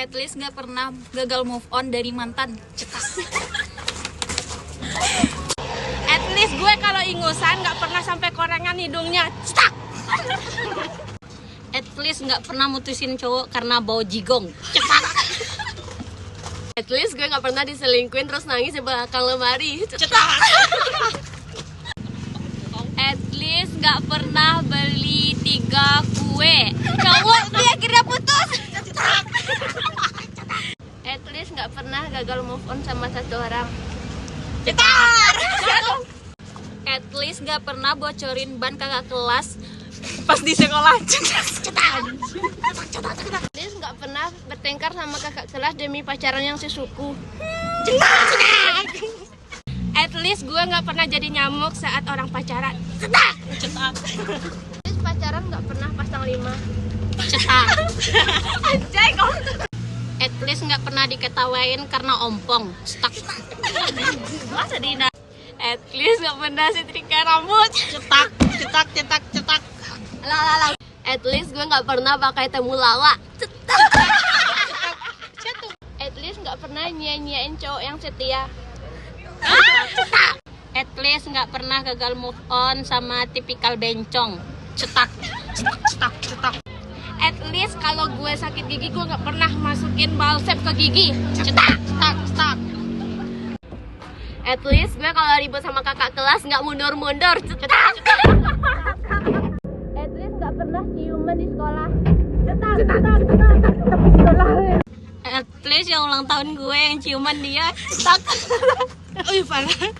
At least nggak pernah gagal move on dari mantan. Cetak. At least gue kalau ingusan nggak pernah sampai korengan hidungnya. Cetak. At least nggak pernah mutusin cowok karena bau jigong. Cetak. At least gue nggak pernah diselingkuhin terus nangis di belakang lemari. Cetak. At least nggak pernah beli 3 kue cowok dia akhirnya putus. Cetak. At least nggak pernah gagal move on sama satu orang. Cetar. At least nggak pernah bocorin ban kakak kelas pas di sekolah. Cetar. At least nggak pernah bertengkar sama kakak kelas demi pacaran yang sesuku. At least gue nggak pernah jadi nyamuk saat orang pacaran. Cetar. At least pacaran nggak pernah pasang 5. Cetar. Anjay kamu. At least nggak pernah diketawain karena ompong. Stuck. Masa Dina? At least nggak pernah setrika rambut. Cetak. Lala. At least gue nggak pernah pakai temulawak. At least nggak pernah nyanyiin cowok yang setia. At least nggak pernah gagal move on sama tipikal bencong. Cetak. At least kalau gue sakit gigi gue nggak pernah masukin balsem ke gigi. Cetak. At least gue kalau ribut sama kakak kelas nggak mundur. Cetak. At least nggak pernah ciuman di sekolah. Cetak. At least yang ulang tahun gue yang ciuman dia. Cetak. Parah.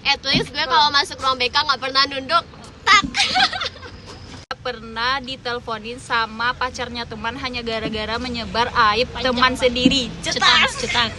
At least gue kalau masuk ruang BK nggak pernah nunduk. Tak. Pernah diteleponin sama pacarnya teman hanya gara-gara menyebar aib teman sendiri. Cetak.